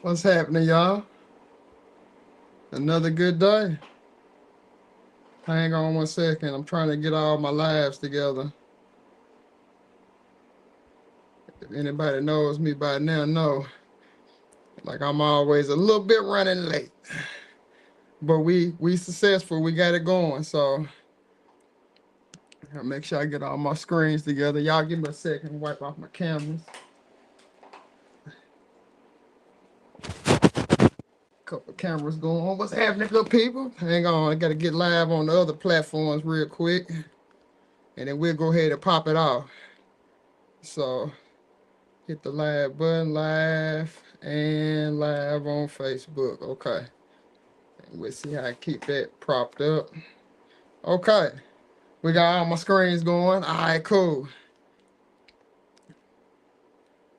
What's happening, y'all? Another good day. Hang on 1 second. I'm trying to get all my lives together. If anybody knows me by now, know like I'm always a little bit running late. But we successful. We got it going. So I'll make sure I get all my screens together. Y'all give me a second. Wipe off my cameras. Couple cameras going on. What's happening, good people? Hang on. I got to get live on the other platforms real quick. And then we'll go ahead and pop it off. So hit the live button, live, and live on Facebook. Okay. And we'll see how I keep that propped up. Okay. We got all my screens going. All right, cool.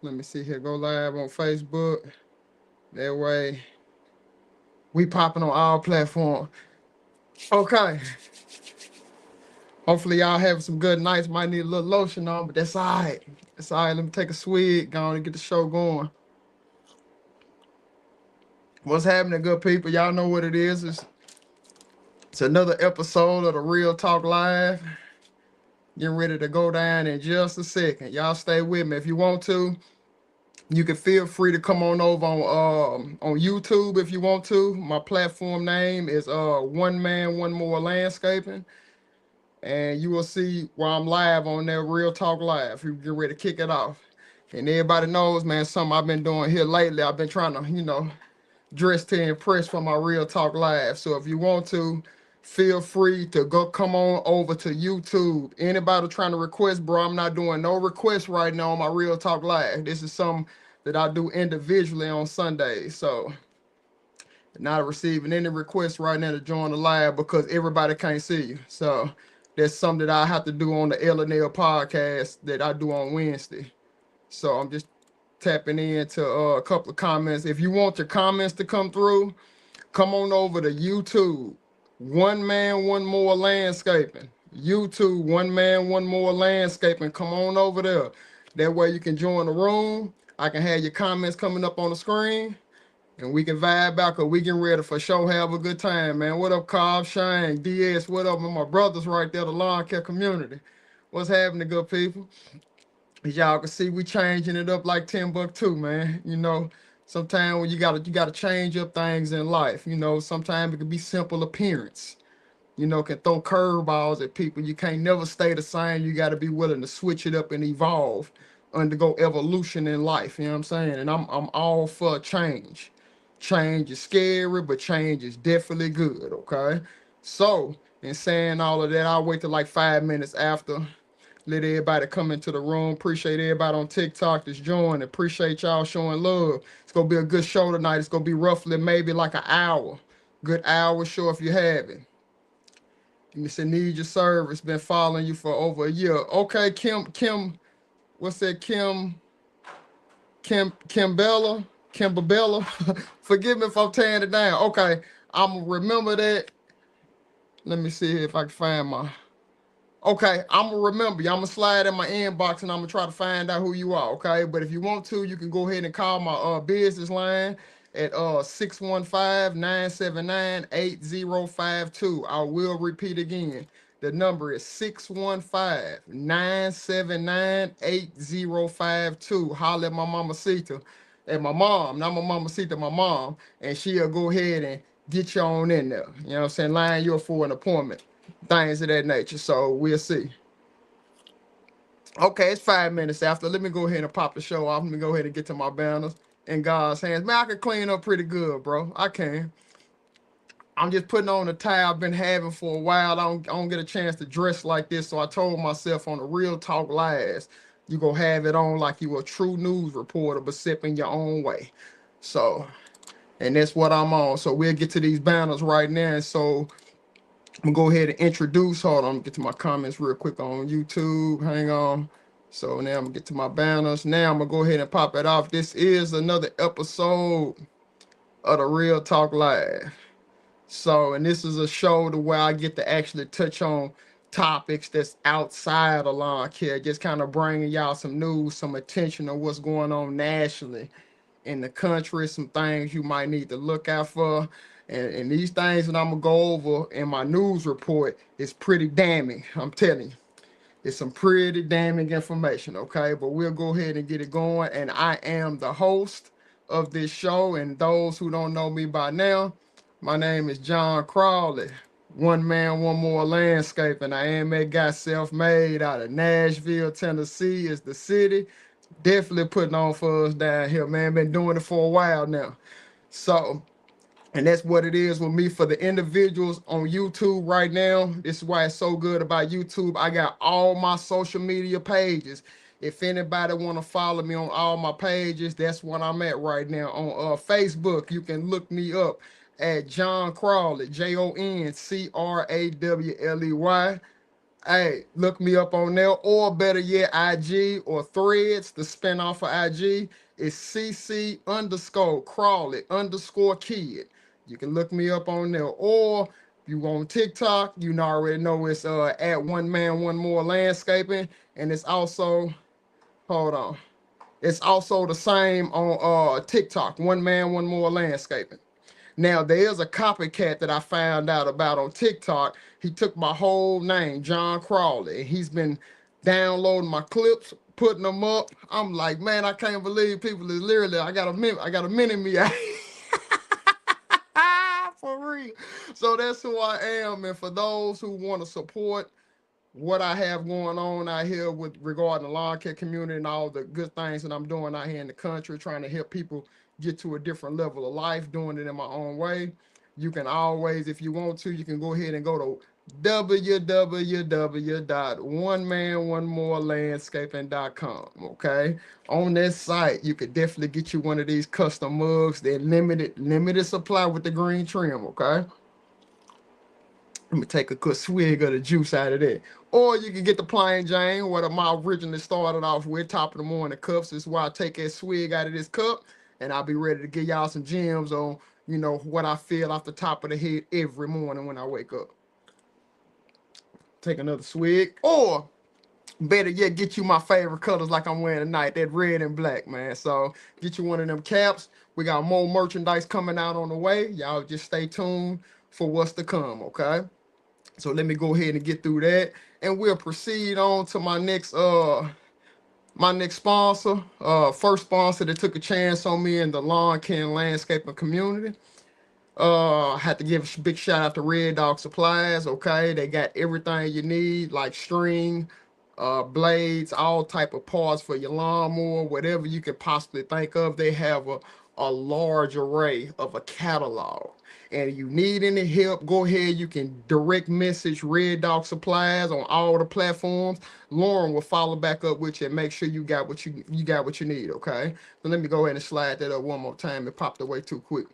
Let me see here. Go live on Facebook. That way, we popping on all platforms. Okay. Hopefully, y'all having some good nights. Might need a little lotion on, but that's all right. That's all right. Let me take a swig. Go on and get the show going. What's happening, good people? Y'all know what it is. It's another episode of the Real Talk Live. Getting ready to go down in just a second. Y'all stay with me. If you want to, you can feel free to come on over on YouTube if you want to. My platform name is One Man, One More Landscaping. And you will see while I'm live on there, Real Talk Live. You get ready to kick it off. And everybody knows, man, something I've been doing here lately. I've been trying to, dress to impress for my Real Talk Live. So if you want to, feel free to go come on over to YouTube. Anybody trying to request, bro, I'm not doing no requests right now on my Real Talk Live. This is something that I do individually on Sundays. So not receiving any requests right now to join the live because everybody can't see you. So that's something that I have to do on the LNL podcast that I do on Wednesday. So I'm just tapping into a couple of comments. If you want your comments to come through, come on over to YouTube. One Man, One More Landscaping. YouTube, One Man, One More Landscaping. Come on over there. That way you can join the room. I can have your comments coming up on the screen. And we can vibe out because we getting ready for sure have a good time, man. What up, Cobb, Shane, DS, what up, and my brothers right there, the lawn care community. What's happening, good people? As y'all can see, we changing it up like 10 buck too, man. Sometimes when you gotta change up things in life. Sometimes it can be simple appearance. Can throw curveballs at people. You can't never stay the same. You gotta be willing to switch it up and evolve, undergo evolution in life. You know what I'm saying? And I'm all for change. Change is scary, but change is definitely good. Okay. So, in saying all of that, I'll wait till like 5 minutes after. Let everybody come into the room. Appreciate everybody on TikTok that's joining. Appreciate y'all showing love. It's gonna be a good show tonight. It's gonna be roughly maybe like an hour. Good hour show if you have it. You say need your service. Been following you for over a year. Okay, Kim, what's that? Kimbella. Forgive me if I'm tearing it down. Okay, I'm gonna remember that. Let me see if I can find my. Okay, I'm gonna remember you. I'm gonna slide in my inbox and I'm gonna try to find out who you are. Okay, but if you want to, you can go ahead and call my business line at 615-979-8052. I will repeat again. The number is 615-979-8052. Holler at my mama Sita, at my mom, not my mama Sita, my mom, and she'll go ahead and get you on in there. You know what I'm saying? Line you up for an appointment, things of that nature. So we'll see. Okay, it's 5 minutes after. Let me go ahead and pop the show off. Let me go ahead and get to my banners in God's hands. Man, I can clean up pretty good, bro. I can. I'm just putting on the tie I've been having for a while. I don't get a chance to dress like this. So I told myself on the Real Talk Lives, you gonna have it on like you a true news reporter, but sipping your own way. So, and that's what I'm on. So we'll get to these banners right now. So I'm gonna go ahead and introduce. Hold on, get to my comments real quick on YouTube. Hang on. So now I'm gonna get to my banners. Now I'm gonna go ahead and pop it off. This is another episode of the Real Talk Live. So, and this is a show to where I get to actually touch on topics that's outside of lawn care, just kind of bringing y'all some news, some attention on what's going on nationally in the country, some things you might need to look out for. And these things that I'm gonna go over in my news report is pretty damning. I'm telling you, it's some pretty damning information, okay? But we'll go ahead and get it going. And I am the host of this show. And those who don't know me by now, my name is John Crawley. One man, one more landscaping. I am a guy self-made out of Nashville, Tennessee is the city. Definitely putting on for us down here, man. Been doing it for a while now. So, and that's what it is with me. For the individuals on YouTube right now, this is why it's so good about YouTube. I got all my social media pages. If anybody want to follow me on all my pages, that's what I'm at right now. On Facebook, you can look me up at John Crawley, JONCRAWLEY. Hey, look me up on there, or better yet, IG or Threads. The spinoff of IG is CC underscore Crawley underscore kid. You can look me up on there, or if you on TikTok, you already know it's at One Man One More Landscaping, and it's also, hold on, it's also the same on TikTok, One Man One More Landscaping. Now, there's a copycat that I found out about on TikTok. He took my whole name, John Crawley, and he's been downloading my clips, putting them up. I'm like, man, I can't believe people is literally, I got a minute me out. For real. So that's who I am. And for those who want to support what I have going on out here with regarding the lawn care community and all the good things that I'm doing out here in the country, trying to help people get to a different level of life, doing it in my own way. You can always, if you want to, you can go ahead and go to www.onemanOneMoreLandscaping.com. Okay, on that site you could definitely get you one of these custom mugs. They're limited supply with the green trim. Okay, let me take a good swig of the juice out of that. Or you can get the plain Jane, what I originally started off with, top of the morning cups. This is why I take that swig out of this cup, and I'll be ready to give y'all some gems on, you know, what I feel off the top of the head every morning when I wake up. Take another swig. Or better yet, get you my favorite colors like I'm wearing tonight, that red and black, man. So get you one of them caps. We got more merchandise coming out on the way. Y'all just stay tuned for what's to come, okay? So let me go ahead and get through that, and we'll proceed on to my next sponsor. First sponsor that took a chance on me in the lawn care and landscaping community. I had to give a big shout out to Red Dog Supplies. Okay, they got everything you need, like string, blades, all type of parts for your lawnmower, whatever you could possibly think of. They have a large array of a catalog. And you need any help, go ahead. You can direct message Red Dog Supplies on all the platforms. Lauren will follow back up with you and make sure you got what you need. Okay. So let me go ahead and slide that up one more time. It popped away too quick.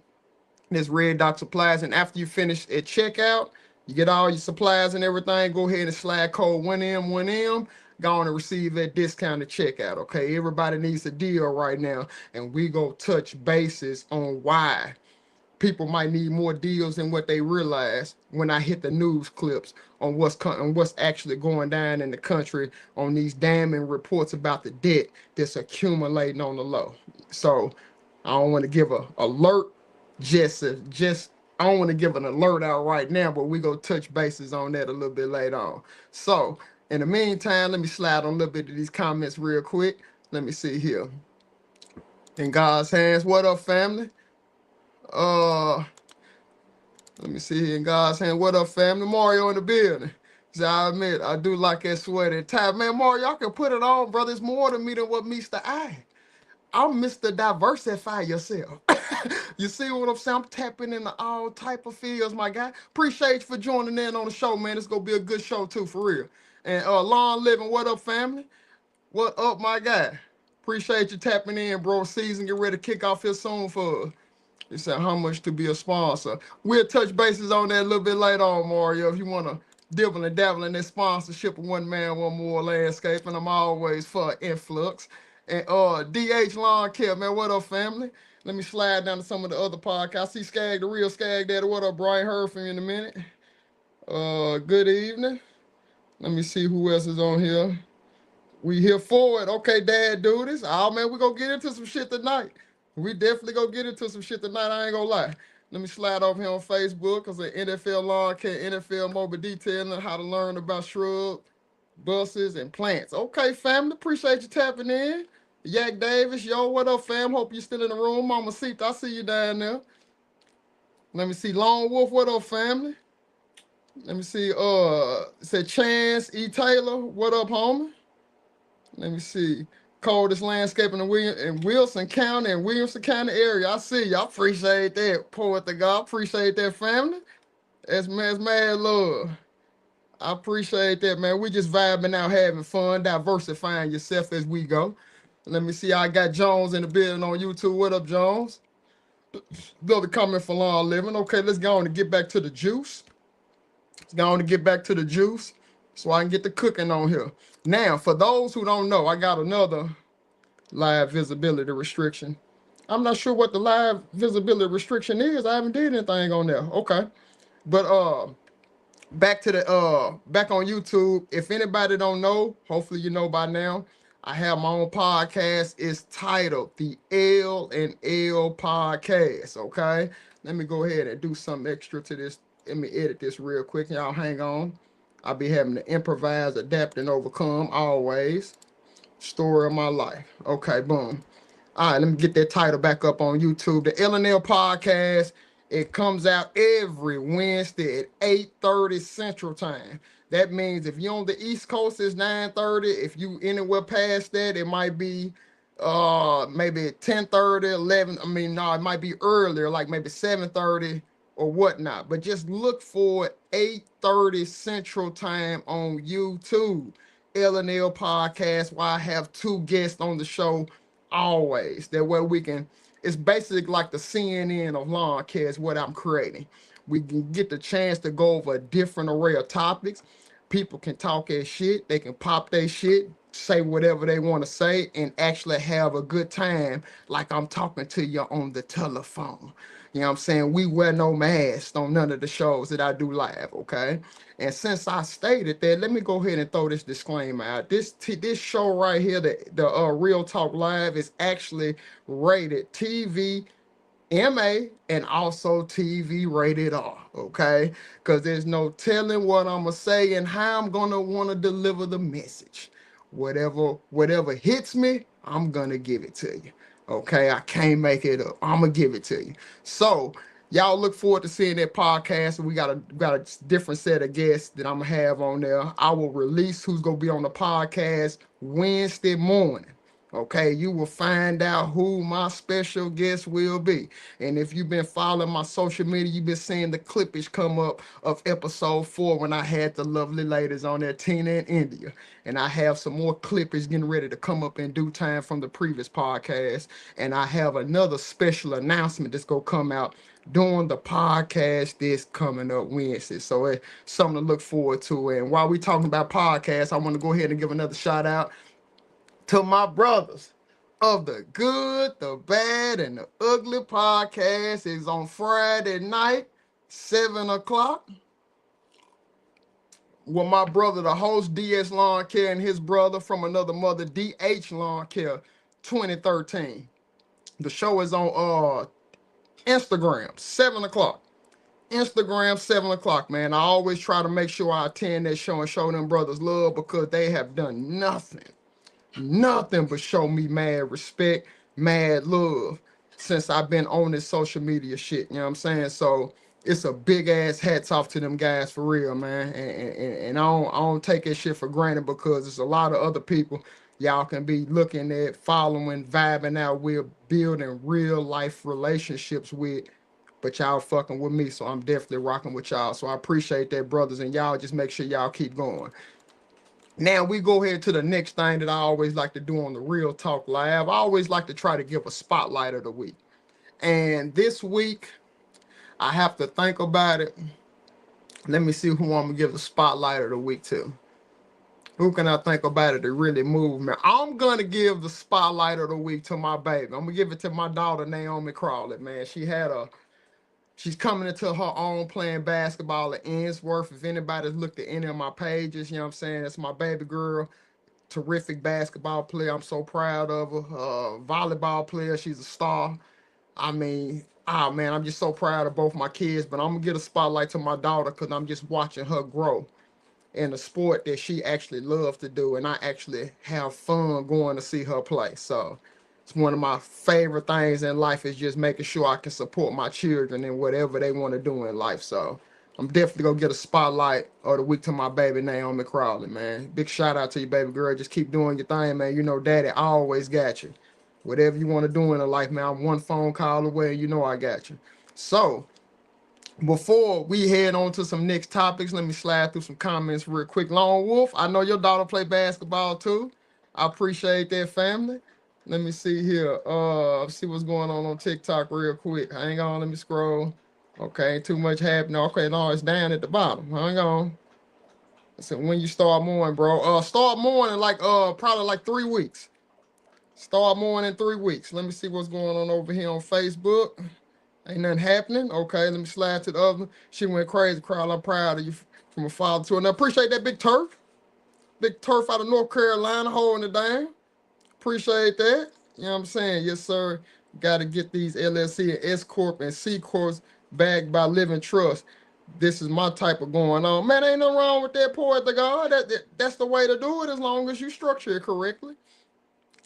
There's Red Dot Supplies, and after you finish at checkout, you get all your supplies and everything, go ahead and slide code 1M1M, go on and receive that discount at checkout. Okay, everybody needs a deal right now, and we go touch bases on why people might need more deals than what they realize when I hit the news clips on what's actually going down in the country on these damning reports about the debt that's accumulating on the low. So I don't want to give a alert, just I don't want to give an alert out right now, but we go touch bases on that a little bit later on. So in the meantime, let me slide on a little bit of these comments real quick. Let me see here. In God's hands, what up, family? Let me see here in God's hand. What up, family? Mario in the building. So I admit, I do like that sweater tie. Man, Mario, y'all can put it on, brother. It's more to me than what meets the eye. I'm Mr. Diversify yourself. You see what I'm saying? I'm tapping into all type of fields, my guy. Appreciate you for joining in on the show, man. It's gonna be a good show too, for real. And Long Living, what up, family? What up, my guy? Appreciate you tapping in, bro. Season get ready to kick off here soon for us. You said how much to be a sponsor. We'll touch bases on that a little bit later on, Mario. If you want to dibble and dabble in that sponsorship of One Man, One More Landscaping, I'm always for influx. And DH Lawn Care, man, what up, family? Let me slide down to some of the other podcasts. I see Skag, the real Skag Daddy. What up, Brian? Heard from you in a minute. Good evening. Let me see who else is on here. We here for it. Okay, Dad, do this. Oh, man, we're going to get into some shit tonight. We definitely gonna get into some shit tonight. I ain't gonna lie. Let me slide over here on Facebook because the NFL lawn care, NFL mobile detailing, how to learn about shrub, buses, and plants. Okay, family, appreciate you tapping in. Yak Davis, yo, what up, fam? Hope you still in the room. Mama Seat, I see you down there. Let me see. Lone Wolf, what up, family? Let me see. Said Chance E. Taylor, what up, homie? Let me see. Coldest landscaping in Wilson County and Williamson County area. I see you. I appreciate that. Poet to God. Appreciate that, family. That's mad love. I appreciate that, man. We just vibing out, having fun, diversifying yourself as we go. Let me see. I got Jones in the building on YouTube. What up, Jones? Another comment for long living. Okay, let's go on and get back to the juice. Let's go on and get back to the juice so I can get the cooking on here. Now, for those who don't know, I got another live visibility restriction. I'm not sure what the live visibility restriction is. I haven't did anything on there. Okay. But back to the back on YouTube. If anybody don't know, hopefully you know by now. I have my own podcast. It's titled the L and L Podcast. Okay. Let me go ahead and do something extra to this. Let me edit this real quick. Y'all hang on. I'll be having to improvise, adapt, and overcome always. Story of my life. Okay, boom. All right, let me get that title back up on YouTube. The L&L Podcast. It comes out every Wednesday at 8:30 Central Time. That means if you're on the East Coast, it's 9:30. If you anywhere past that, it might be maybe 10:30, 11. I mean, no, it might be earlier, like maybe 7:30 or whatnot. But just look for 8:30 Central Time on YouTube. L&L Podcast, where I have two guests on the show always. That way we can, it's basically like the CNN of lawn care is what I'm creating. We can get the chance to go over a different array of topics. People can talk their shit, they can pop their shit, say whatever they want to say, and actually have a good time like I'm talking to you on the telephone. You know what I'm saying? We wear no mask on none of the shows that I do live, okay? And since I stated that, let me go ahead and throw this disclaimer out. This show right here, the Real Talk Live, is actually rated TV MA and also TV rated R, okay? Because there's no telling what I'm gonna say and how I'm gonna want to deliver the message. Whatever hits me, I'm gonna give it to you. Okay, I can't make it up. I'm gonna give it to you. So y'all look forward to seeing that podcast. We got a different set of guests that I'm gonna have on there. I will release who's gonna be on the podcast Wednesday morning. Okay, you will find out who my special guest will be. And if you've been following my social media, you've been seeing the clippage come up of episode 4 when I had the lovely ladies on there, Tina and India. And I have some more clippage getting ready to come up in due time from the previous podcast. And I have another special announcement that's going to come out during the podcast this coming up Wednesday. So it's something to look forward to. And while we talking about podcasts, I want to go ahead and give another shout out to my brothers of the Good, the Bad, and the Ugly podcast. Is on Friday night, 7 o'clock. With my brother, the host, DS Lawn Care, and his brother from another mother, DH Lawn Care, 2013. The show is on Instagram, 7 o'clock. Instagram, 7 o'clock, man. I always try to make sure I attend that show and show them brothers love because they have done nothing but show me mad respect, mad love since I've been on this social media shit. You know what I'm saying? So it's a big ass hats off to them guys for real, man. And I don't take that shit for granted because there's a lot of other people y'all can be looking at, following, vibing out with, building real life relationships with. But y'all fucking with me, so I'm definitely rocking with y'all. So I appreciate that, brothers, and y'all just make sure y'all keep going. Now we go ahead to the next thing that I always like to do on the Real Talk Live. I always like to try to give a spotlight of the week. And this week, I have to think about it. Let me see who I'm gonna give the spotlight of the week to. Who can I think about it to really move me? I'm gonna give the spotlight of the week to my baby. I'm gonna give it to my daughter, Naomi Crawley, man. She's coming into her own playing basketball at Ainsworth. If anybody's looked at any of my pages, you know what I'm saying? That's my baby girl. terrific basketball player. I'm so proud of her. Volleyball player. She's a star. I mean, ah man, I'm just so proud of both my kids. But I'm gonna get a spotlight to my daughter because I'm just watching her grow in a sport that she actually loves to do, and I actually have fun going to see her play. So it's one of my favorite things in life is just making sure I can support my children in whatever they want to do in life. So I'm definitely gonna get a spotlight of the week to my baby Naomi Crowley, man. Big shout out to you, baby girl. Just keep doing your thing, man. You know, daddy always got you. Whatever you want to do in life, man, I'm one phone call away, and you know I got you. So before we head on to some next topics, let me slide through some comments real quick. Lone Wolf, I know your daughter play basketball too. I appreciate that, family. Let me see here. See what's going on TikTok real quick. Hang on, let me scroll. Okay, ain't too much happening. Okay, no, it's down at the bottom. Hang on. So when you start mowing, bro. Start mowing in like probably like 3 weeks. Start mowing in 3 weeks. Let me see what's going on over here on Facebook. Ain't nothing happening. Okay, let me slide to the other. She went crazy, crowd. I'm proud of you from a father to another. Appreciate that big turf. Big turf out of North Carolina holding it down. Appreciate that. You know what I'm saying? Yes, sir. Got to get these LLC and S Corp and C Corps backed by Living Trust. This is my type of going on. Man, ain't nothing wrong with that, poor to God. That's the way to do it as long as you structure it correctly.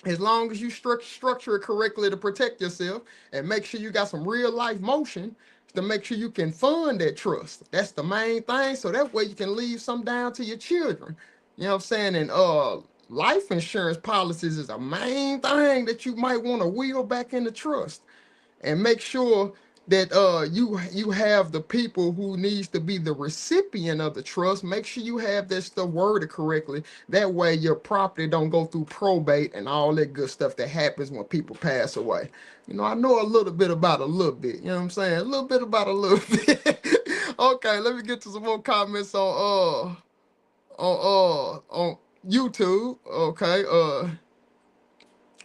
As long as you structure it correctly to protect yourself and make sure you got some real life motion to make sure you can fund that trust. That's the main thing. So that way you can leave some down to your children. You know what I'm saying? And life insurance policies is a main thing that you might want to wheel back into trust and make sure that you have the people who needs to be the recipient of the trust. Make sure you have that stuff worded correctly. That way your property don't go through probate and all that good stuff that happens when people pass away. You know, I know a little bit about a little bit. You know what I'm saying? A little bit about a little bit. Okay, let me get to some more comments on YouTube. Okay,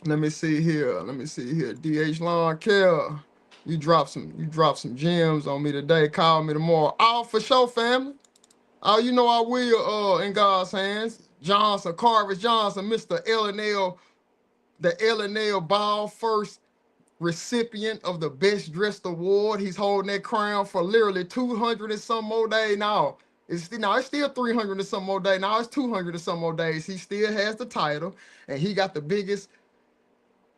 let me see here. Let me see here. DH Lawn Care. You drop some gems on me today. Call me tomorrow. All for sure, family. Oh, you know I will in God's hands. Johnson, Carvis Johnson, Mr. L&L, the L&L Ball first recipient of the Best Dressed Award. He's holding that crown for literally 200 and some more days now. It's still 300 and some more days. Now it's 200 and some more days. He still has the title, and he got the biggest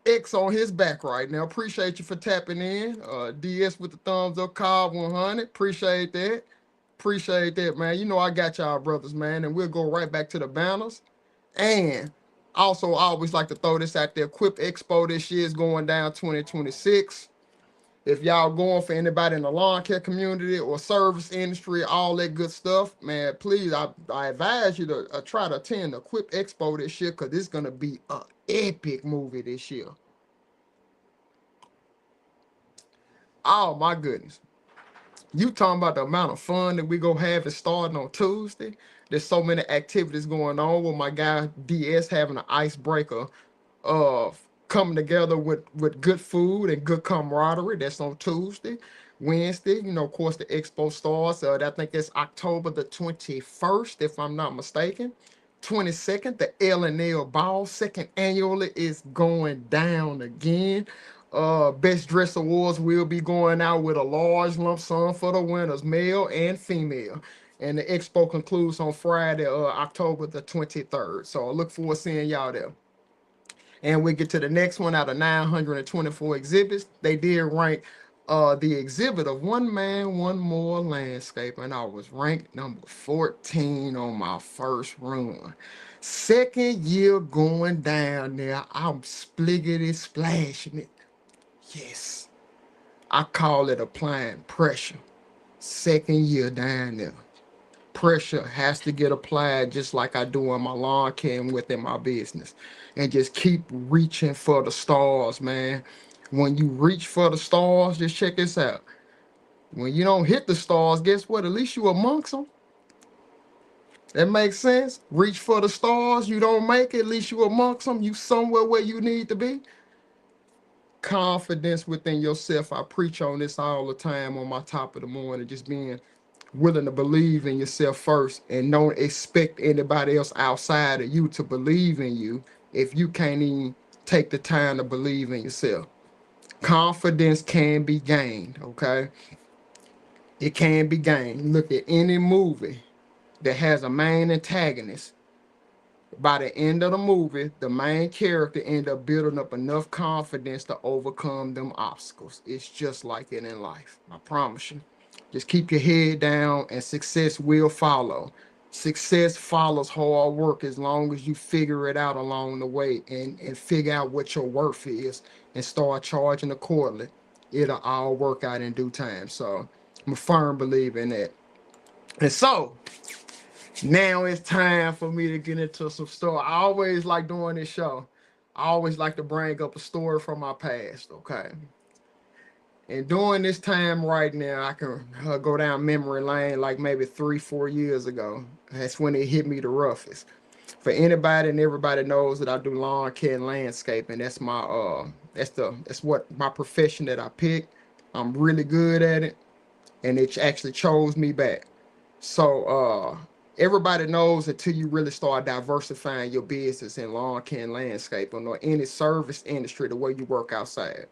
X on his back right now. Appreciate you for tapping in. DS with the thumbs up, Cobb 100. Appreciate that. Appreciate that, man. You know I got y'all brothers, man. And we'll go right back to the banners. And also, I always like to throw this out there. Equip Expo this year is going down 2026. If y'all going for anybody in the lawn care community or service industry, all that good stuff, man, please, I advise you to try to attend the Equip Expo this year because it's going to be an epic movie this year. Oh, my goodness. You talking about the amount of fun that we gonna have it starting on Tuesday. There's so many activities going on with my guy DS having an icebreaker of coming together with good food and good camaraderie. That's on Tuesday. Wednesday, you know, of course, the expo starts. I think it's October the 21st, if I'm not mistaken. 22nd, the L&L Ball, second annually, is going down again. Best Dress Awards will be going out with a large lump sum for the winners, male and female. And the expo concludes on Friday, October the 23rd. So I look forward to seeing y'all there. And we get to the next one. Out of 924 exhibits, they did rank the exhibit of One Man, One More Landscape, and I was ranked number 14 on my first run. Second year going down there, I'm spliggity splashing it. Yes, I call it applying pressure. Second year down there. Pressure has to get applied just like I do in my lawn care and within my business. And just keep reaching for the stars, man. When you reach for the stars, just check this out. When you don't hit the stars, guess what? At least you amongst them. That makes sense. Reach for the stars. You don't make it, at least you amongst them. You somewhere where you need to be. Confidence within yourself. I preach on this all the time on my top of the morning, just being willing to believe in yourself first and don't expect anybody else outside of you to believe in you if you can't even take the time to believe in yourself. Confidence can be gained, okay? It can be gained. Look at any movie that has a main antagonist. By the end of the movie, the main character end up building up enough confidence to overcome them obstacles. It's just like it in life. I promise you. Just keep your head down and success will follow. Success follows hard work as long as you figure it out along the way and figure out what your worth is and start charging accordingly. It'll all work out in due time. So I'm a firm believer in that. And so now it's time for me to get into some story. I always like doing this show. I always like to bring up a story from my past, okay? And during this time right now, I can go down memory lane like maybe 3-4 years ago. That's when it hit me the roughest. For anybody and everybody knows that I do lawn care and landscaping. That's my that's what my profession that I picked. I'm really good at it, and it actually chose me back. So everybody knows until you really start diversifying your business in lawn care and landscaping or any service industry, the way you work outside.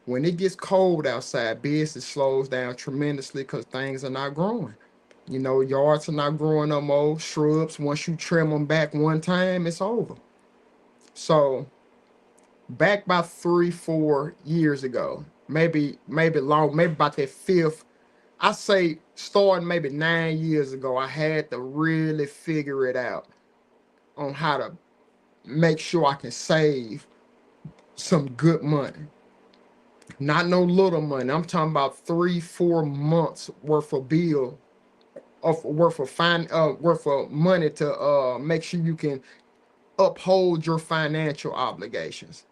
When it gets cold outside, business slows down tremendously because things are not growing. You know, yards are not growing no more. Shrubs, once you trim them back one time, it's over. So back about 3-4 years ago, maybe long, maybe about that fifth, I say starting maybe 9 years ago, I had to really figure it out on how to make sure I can save some good money. Not no little money. I'm talking about 3-4 months worth of bill of worth of money to make sure you can uphold your financial obligations.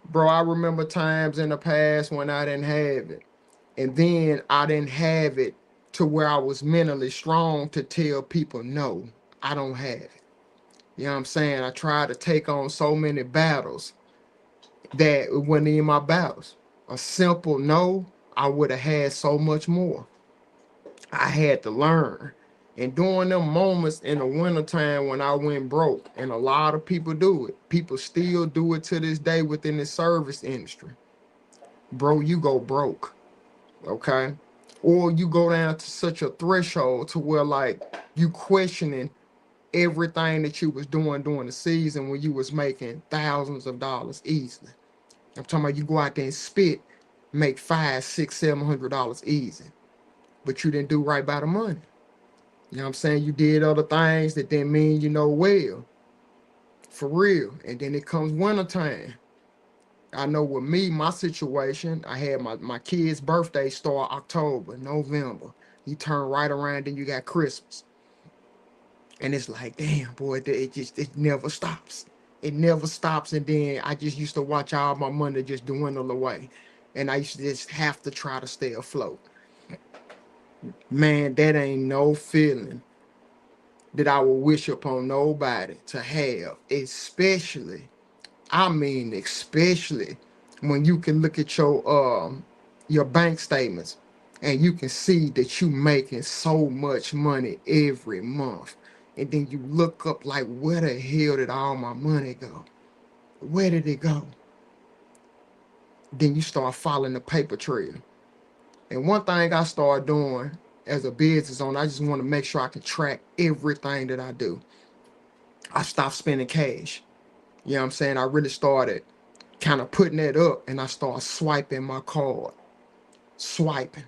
Bro, I remember times in the past when I didn't have it. And then I didn't have it to where I was mentally strong to tell people, no, I don't have it. You know what I'm saying? I tried to take on so many battles that it wasn't in my battles. A simple no, I would have had so much more. I had to learn. And during them moments in the wintertime when I went broke, and a lot of people do it, people still do it to this day within the service industry. Bro, you go broke, okay? Or you go down to such a threshold to where like you questioning everything that you was doing during the season when you was making thousands of dollars easily. I'm talking about you go out there and spit, make $500, $600, $700 easy, but you didn't do right by the money. You know what I'm saying? You did other things that didn't mean you know well, for real. And then it comes wintertime. I know with me, my situation, I had my kid's birthday start October, November. You turn right around, then you got Christmas. And it's like, damn, boy, it never stops. It never stops. And then I just used to watch all my money just dwindle away. And I used to just have to try to stay afloat. Man, that ain't no feeling that I would wish upon nobody to have, especially, I mean, especially when you can look at your bank statements and you can see that you making so much money every month. And then you look up like, where the hell did all my money go? Where did it go? Then you start following the paper trail. And one thing I started doing as a business owner, I just want to make sure I can track everything that I do. I stopped spending cash. You know what I'm saying? I really started kind of putting that up, and I started swiping my card. Swiping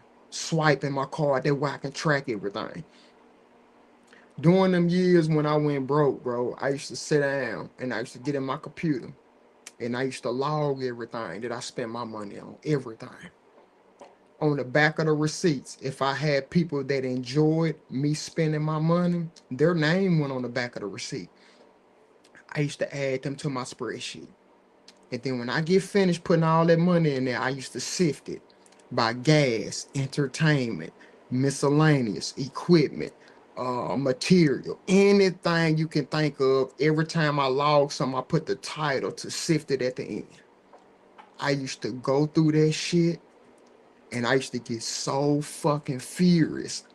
my card. That way I can track everything. During them years when I went broke, bro, I used to sit down and I used to get in my computer and I used to log everything that I spent my money on, everything. On the back of the receipts, if I had people that enjoyed me spending my money, their name went on the back of the receipt. I used to add them to my spreadsheet. And then when I get finished putting all that money in there, I used to sift it by gas, entertainment, miscellaneous, equipment, material, anything you can think of. Every time I log something, I put the title to sift it at the end. I used to go through that shit and I used to get so fucking furious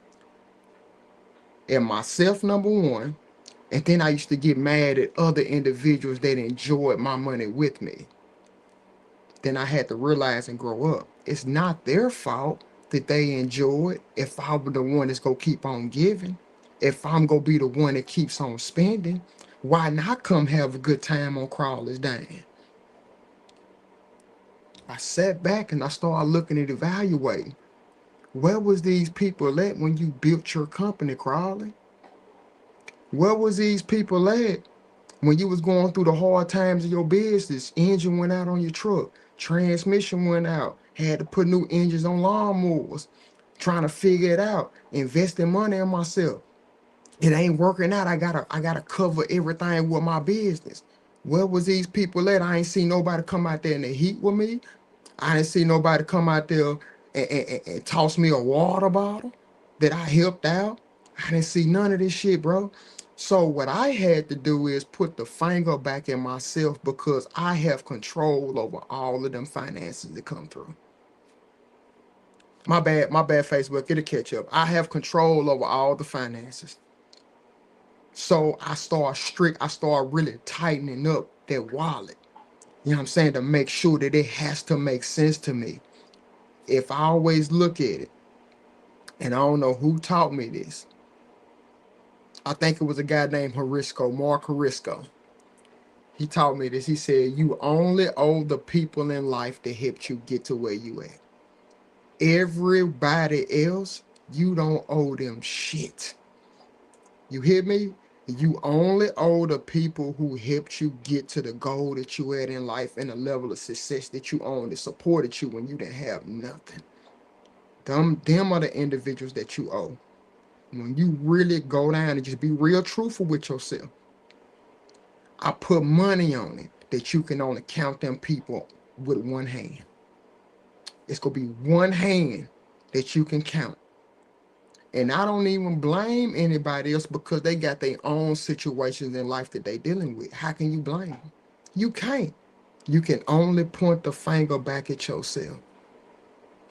at myself, number one, and then I used to get mad at other individuals that enjoyed my money with me. Then I had to realize and grow up. It's not their fault that they enjoy it if I were the one that's gonna keep on giving. If I'm gonna be the one that keeps on spending, why not come have a good time on Crawler's Dime? I sat back and I started looking at evaluating. Where was these people at when you built your company, Crawley? Where was these people at when you was going through the hard times of your business? Engine went out on your truck, transmission went out, had to put new engines on lawnmowers, trying to figure it out, investing money in myself. It ain't working out. I gotta cover everything with my business. Where was these people at? I ain't seen nobody come out there in the heat with me. I didn't see nobody come out there and toss me a water bottle that I helped out. I didn't see none of this shit, bro. So what I had to do is put the finger back in myself because I have control over all of them finances that come through. My bad, Facebook, it'll catch up. I have control over all the finances. So I start really tightening up that wallet. You know what I'm saying? To make sure that it has to make sense to me. If I always look at it, and I don't know who taught me this. I think it was a guy named Horisco, Mark Horisco. He taught me this. He said, you only owe the people in life that helped you get to where you at. Everybody else, you don't owe them shit. You hear me? You only owe the people who helped you get to the goal that you had in life and the level of success that you own, that supported you when you didn't have nothing. Them are the individuals that you owe. When you really go down and just be real truthful with yourself, I put money on it that you can only count them people with one hand. It's going to be one hand that you can count. And I don't even blame anybody else because they got their own situations in life that they dealing with. How can you blame them? You can't. You can only point the finger back at yourself.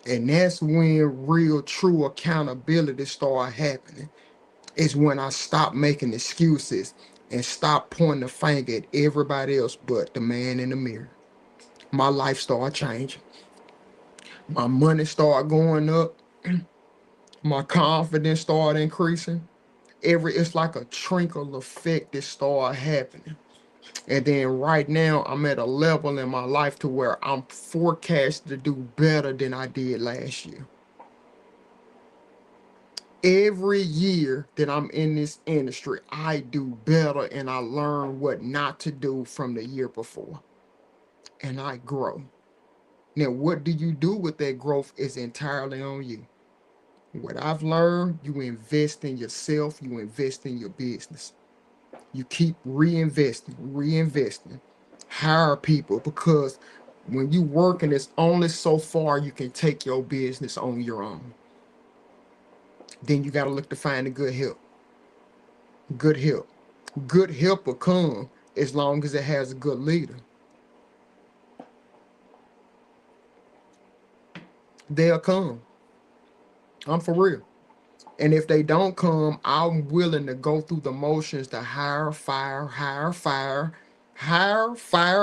And that's when real, true accountability start happening. It's when I stop making excuses and stop pointing the finger at everybody else but the man in the mirror. My life started changing. My money started going up. My confidence started increasing. It's like a trickle effect that started happening. And then right now I'm at a level in my life to where I'm forecast to do better than I did last year. Every year that I'm in this industry, I do better and I learn what not to do from the year before. And I grow. Now, what do you do with that growth is entirely on you. What I've learned, you invest in yourself, you invest in your business. You keep reinvesting. Hire people because when you working, it's only so far you can take your business on your own. Then you got to look to find a good help. Good help. Good help will come as long as it has a good leader. They'll come. I'm for real. And if they don't come, I'm willing to go through the motions to hire, fire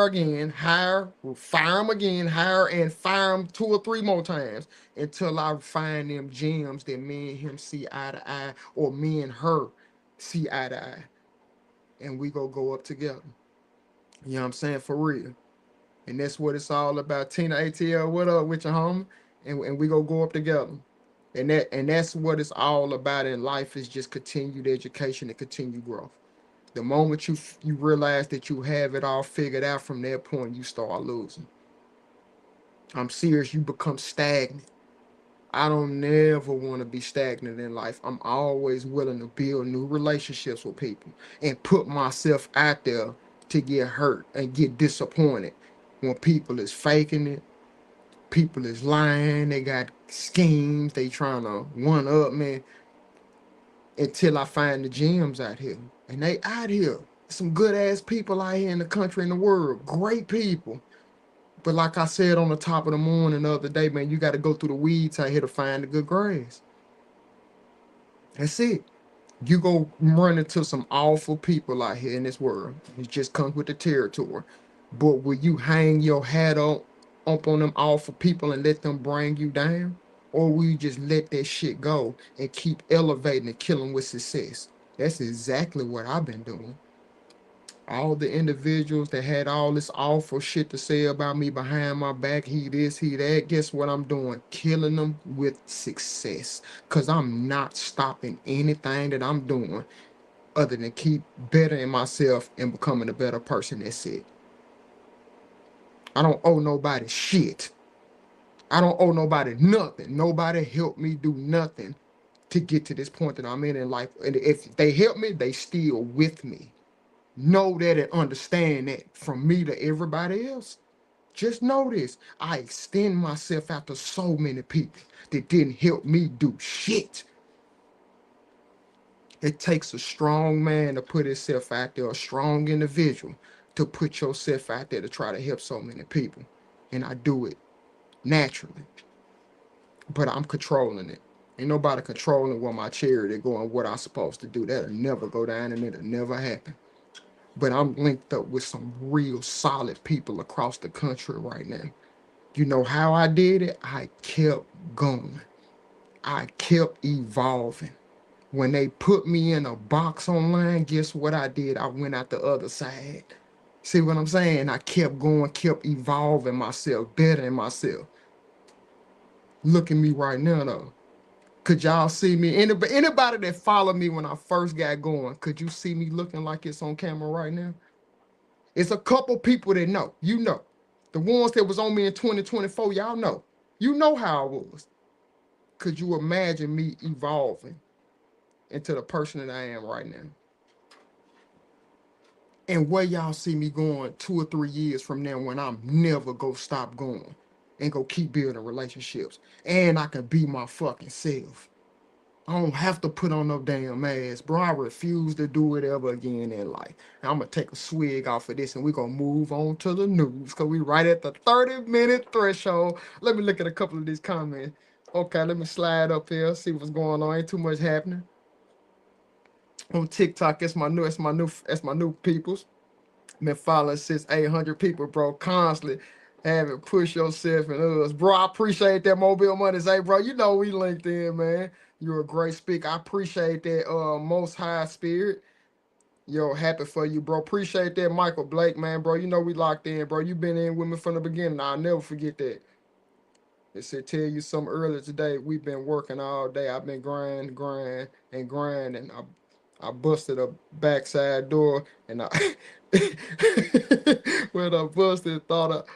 again, fire them again, hire and fire them 2 or 3 more times until I find them gems that me and him see eye to eye, or me and her see eye to eye. And we go up together. You know what I'm saying? For real. And that's what it's all about. Tina ATL, what up with your homie? And we go up together. And that's what it's all about in life, is just continued education and continued growth. The moment you realize that you have it all figured out, from that point you start losing. I'm serious, you become stagnant. I don't never want to be stagnant in life. I'm always willing to build new relationships with people and put myself out there to get hurt and get disappointed when people is faking it. People is lying, they got schemes, they trying to one up me, until I find the gems out here. And they out here. Some good ass people out here in the country and the world. Great people. But like I said on the top of the morning the other day, man, you got to go through the weeds out here to find the good grass. That's it. You go run into some awful people out here in this world. It just comes with the territory. But will you hang your hat up on them awful people and let them bring you down? Or will you just let that shit go and keep elevating and killing with success? That's exactly what I've been doing. All the individuals that had all this awful shit to say about me behind my back, he this, he that, guess what I'm doing? Killing them with success. Because I'm not stopping anything that I'm doing other than keep bettering myself and becoming a better person. That's it. I don't owe nobody shit. I don't owe nobody nothing. Nobody helped me do nothing to get to this point that I'm in life. And if they help me, they still with me. Know that and understand that from me to everybody else. Just know this. I extend myself out to so many people that didn't help me do shit. It takes a strong man to put himself out there, a strong individual to put yourself out there to try to help so many people. And I do it naturally. But I'm controlling it. Ain't nobody controlling where my charity going, what I'm supposed to do. That'll never go down and it'll never happen. But I'm linked up with some real solid people across the country right now. You know how I did it? I kept going. I kept evolving. When they put me in a box online, guess what I did? I went out the other side. See what I'm saying? I kept going, kept evolving myself, bettering myself. Look at me right now, though. Could y'all see me? Anybody that followed me when I first got going, could you see me looking like it's on camera right now? It's a couple people that know. You know. The ones that was on me in 2024, y'all know. You know how I was. Could you imagine me evolving into the person that I am right now? And where y'all see me going 2 or 3 years from now when I'm never go stop going and go keep building relationships. And I can be my fucking self. I don't have to put on no damn mask, bro. I refuse to do it ever again in life. I'm going to take a swig off of this and we're going to move on to the news because we right at the 30-minute threshold. Let me look at a couple of these comments. Okay, let me slide up here, see what's going on. Ain't too much happening. On TikTok, that's my new peoples. Been following since 800 people, bro. Constantly having push yourself and us. Bro, I appreciate that Mobile Money. Say, bro, you know we linked in, man. You're a great speaker. I appreciate that most high spirit. Yo, happy for you, bro. Appreciate that, Michael Blake, man, bro. You know we locked in, bro. You been in with me from the beginning. I'll never forget that. They said, tell you something earlier today. We've been working all day. I've been grinding. I busted a backside door and I when I busted thought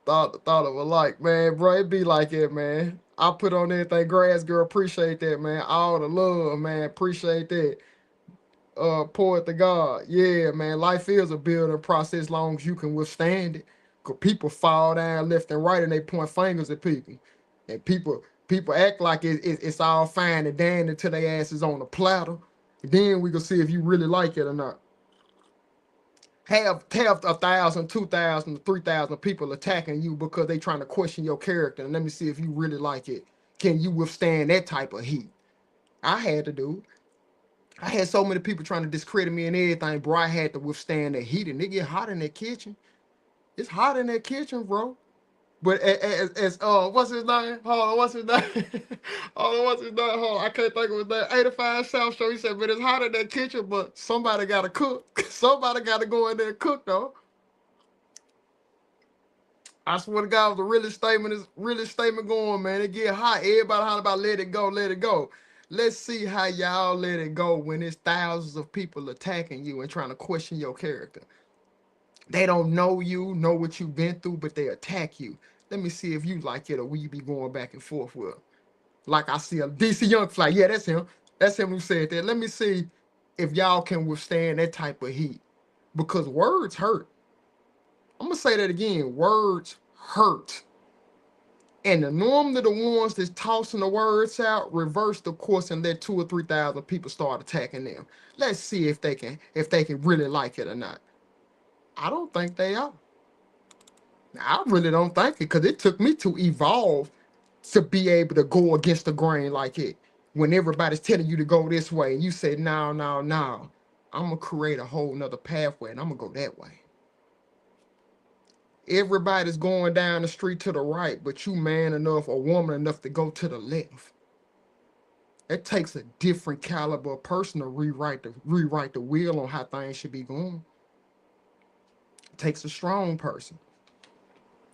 of a like, man, bro, it be like it, man. I put on anything, grass girl, appreciate that, man. All the love, man, appreciate that. Pour it to God. Yeah, man, life is a building process long as you can withstand it. Cause people fall down left and right and they point fingers at people. And people act like it's all fine and dandy until their ass is on the platter. Then we can see if you really like it or not. Have 1,000, 2,000, 3,000 people attacking you because they trying to question your character. And let me see if you really like it. Can you withstand that type of heat? I had to do it. I had so many people trying to discredit me and everything, bro. I had to withstand the heat, and it get hot in that kitchen. It's hot in that kitchen, bro. But as what's his name? Hold on, what's his name? Hold on, what's his name? Hold on, I can't think of his name. 85 South Show. He said, but it's hot in that kitchen, but somebody gotta cook. Somebody gotta go in there and cook though. I swear to God, the realest statement going, man. It get hot. Everybody holler about let it go, let it go. Let's see how y'all let it go when it's thousands of people attacking you and trying to question your character. They don't know you, know what you've been through, but they attack you. Let me see if you like it or will you be going back and forth with. Like I see a DC Young Fly. Yeah, that's him. That's him who said that. Let me see if y'all can withstand that type of heat. Because words hurt. I'm going to say that again. Words hurt. And the normally the ones that's tossing the words out reverse the course and let 2 or 3,000 people start attacking them. Let's see if they can really like it or not. I don't think they are. I really don't think it because it took me to evolve to be able to go against the grain like it. when everybody's telling you to go this way and you say, no, no, no, I'm going to create a whole nother pathway and I'm going to go that way. Everybody's going down the street to the right, but you man enough or woman enough to go to the left. It takes a different caliber of person to rewrite the wheel on how things should be going. It takes a strong person.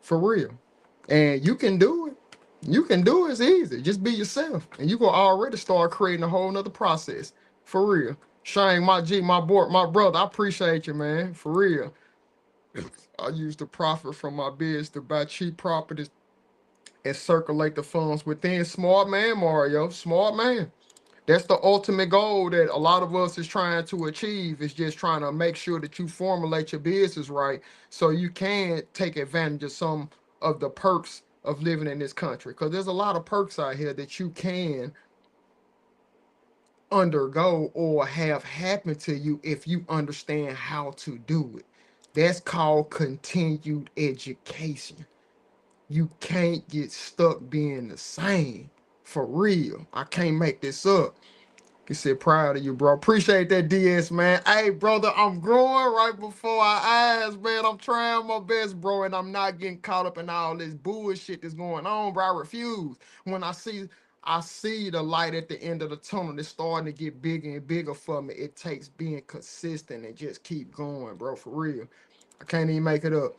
For real. And you can do it. You can do it. It's easy. Just be yourself. And you gonna already start creating a whole nother process. For real. Shane, my G, my boy, my brother, I appreciate you, man. For real. I use the profit from my biz to buy cheap properties and circulate the funds within. Smart man, Mario. Smart man. That's the ultimate goal that a lot of us is trying to achieve, is just trying to make sure that you formulate your business right so you can take advantage of some of the perks of living in this country. Because there's a lot of perks out here that you can undergo or have happen to you if you understand how to do it. That's called continued education. You can't get stuck being the same. For real. I can't make this up. He said, proud of you, bro. Appreciate that, DS, man. Hey, brother, I'm growing right before our eyes, man. I'm trying my best, bro, and I'm not getting caught up in all this bullshit that's going on, bro. I refuse. When I see the light at the end of the tunnel. It's starting to get bigger and bigger for me. It takes being consistent and just keep going, bro, for real. I can't even make it up.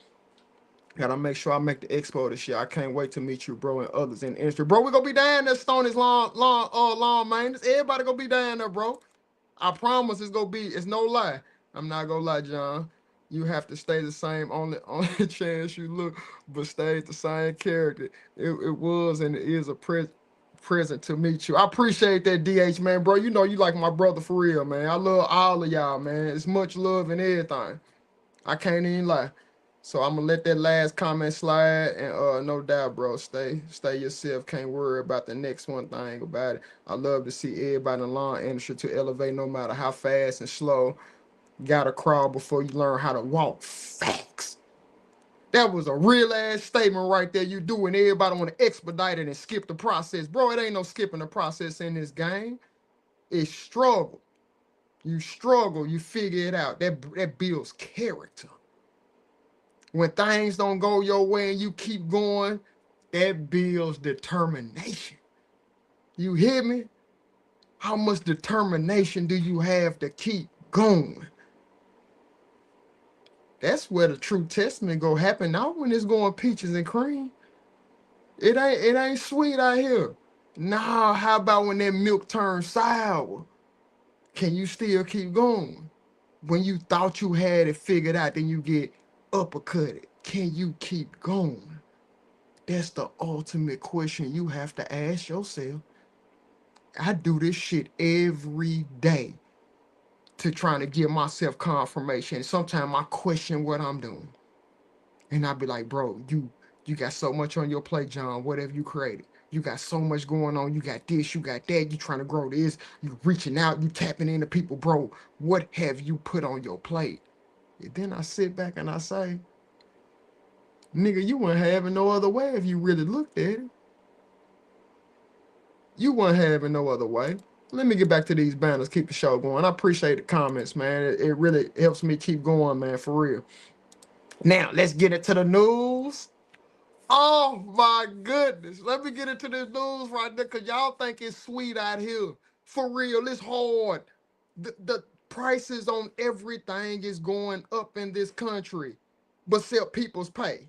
Gotta make sure I make the expo this year. I can't wait to meet you, bro, and others in the industry. Bro, we gonna be down there, Stoney's long maintenance. Everybody gonna be down there, bro. I promise it's gonna be, it's no lie. I'm not gonna lie, John. You have to stay the same only chance you look, but stay the same character. It was and it is a present to meet you. I appreciate that, DH, man, bro. You know you like my brother for real, man. I love all of y'all, man. It's much love and everything. I can't even lie. So I'm gonna let that last comment slide, and no doubt, bro, stay yourself. Can't worry about the next one thing about it. I love to see everybody in the law industry to elevate, no matter how fast and slow. Gotta crawl before you learn how to walk. Facts. That was a real ass statement right there. You doing everybody want to expedite it and skip the process, bro. It ain't no skipping the process in this game. It's struggle. You struggle, you figure it out. That builds character. When things don't go your way and you keep going, that builds determination. You hear me? How much determination do you have to keep going? That's where the true testament go happen. Not when it's going peaches and cream. It ain't sweet out here. Nah, how about when that milk turns sour? Can you still keep going? When you thought you had it figured out, then you get uppercutted. Can you keep going? That's the ultimate question you have to ask yourself. I do this shit every day to trying to give myself confirmation. Sometimes I question what I'm doing. And I be like, bro, you got so much on your plate, John, whatever you created. You got so much going on. You got this, you got that. You trying to grow this. You reaching out, you tapping into people, bro. What have you put on your plate? And then I sit back and I say, nigga, you wouldn't have it no other way if you really looked at it. You wouldn't have it no other way. Let me get back to these banners, keep the show going. I appreciate the comments, man. It really helps me keep going, man, for real. Now, let's get into the news. Oh, my goodness. Let me get into this news right there, because y'all think it's sweet out here. For real, it's hard. The prices on everything is going up in this country, but still people's pay.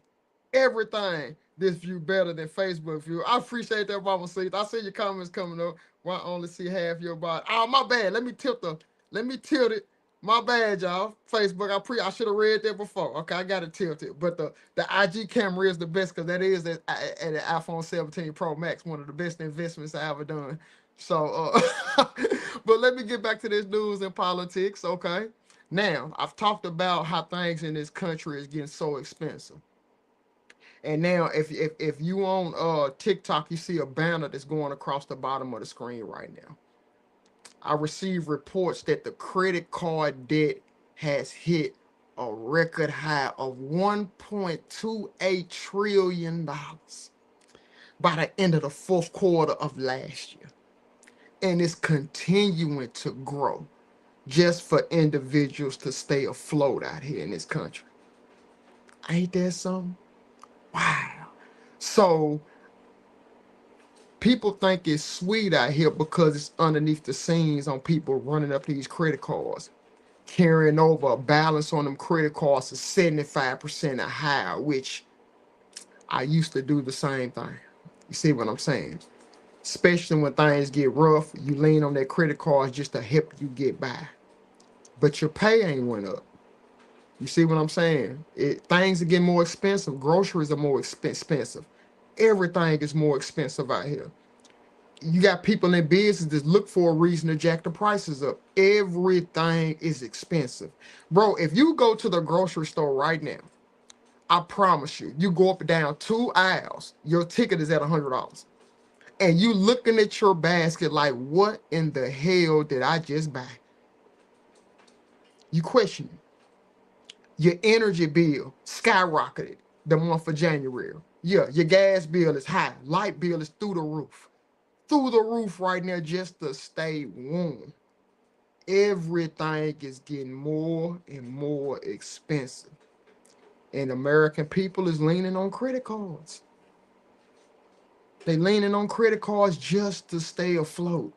Everything. This view better than Facebook view. I appreciate that, Mama C. I see your comments coming up. Well, I only see half your body. Oh, my bad. Let me tilt it. My bad, y'all. Facebook, I should have read that before. Okay, I got it tilted. But the IG camera is the best, because that is an iPhone 17 Pro Max, one of the best investments I ever done. So, but let me get back to this news and politics, okay? Now, I've talked about how things in this country is getting so expensive. And now, if you on TikTok, you see a banner that's going across the bottom of the screen right now. I received reports that the credit card debt has hit a record high of $1.28 trillion by the end of the fourth quarter of last year. and it's continuing to grow just for individuals to stay afloat out here in this country. Ain't that something? Wow. So people think it's sweet out here because it's underneath the scenes on people running up these credit cards, carrying over a balance on them credit cards to 75% or higher, which I used to do the same thing. You see what I'm saying? Especially when things get rough, you lean on that credit card just to help you get by. But your pay ain't went up. You see what I'm saying? Things are getting more expensive. Groceries are more expensive. Everything is more expensive out here. You got people in business that look for a reason to jack the prices up. Everything is expensive. Bro, if you go to the grocery store right now, I promise you, you go up and down 2 aisles, your ticket is at $100. And you looking at your basket like, what in the hell did I just buy? You question it. Your energy bill skyrocketed the month of January. Yeah, your gas bill is high. Light bill is through the roof. Through the roof right now just to stay warm. Everything is getting more and more expensive. And American people is leaning on credit cards. They leaning on credit cards just to stay afloat.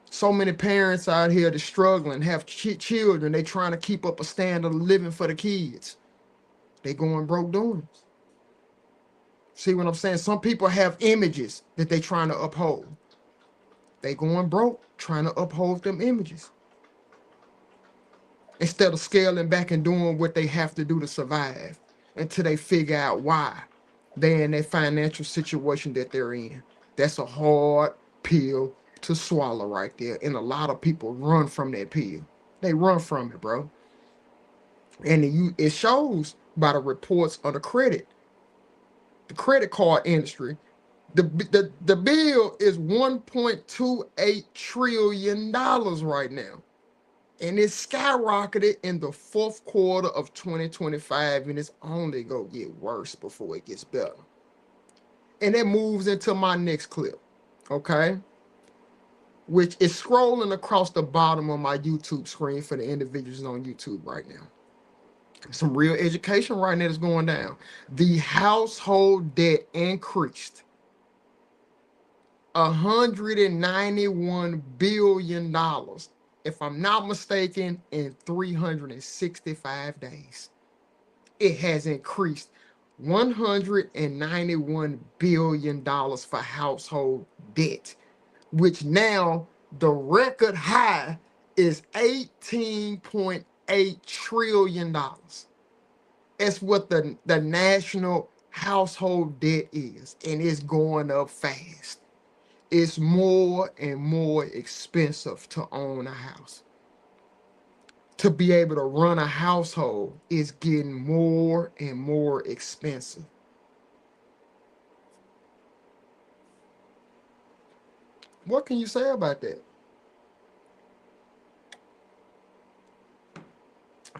So many parents out here that struggling, have children, they trying to keep up a standard of living for the kids. They going broke doing it. See what I'm saying? Some people have images that they trying to uphold. They going broke trying to uphold them images. Instead of scaling back and doing what they have to do to survive until they figure out why they're in that financial situation that they're in. That's a hard pill to swallow right there. And a lot of people run from that pill. They run from it, bro. And it shows by the reports of the credit card industry. The bill is $1.28 trillion right now. And it skyrocketed in the fourth quarter of 2025, and it's only gonna get worse before it gets better. And it moves into my next clip, okay? Which is scrolling across the bottom of my YouTube screen for the individuals on YouTube right now. Some real education right now is going down. The household debt increased $191 billion, if I'm not mistaken, in 365 days. It has increased $191 billion for household debt, which now the record high is $18.8 trillion. That's what the national household debt is, and it's going up fast. It's more and more expensive to own a house. To be able to run a household is getting more and more expensive. What can you say about that?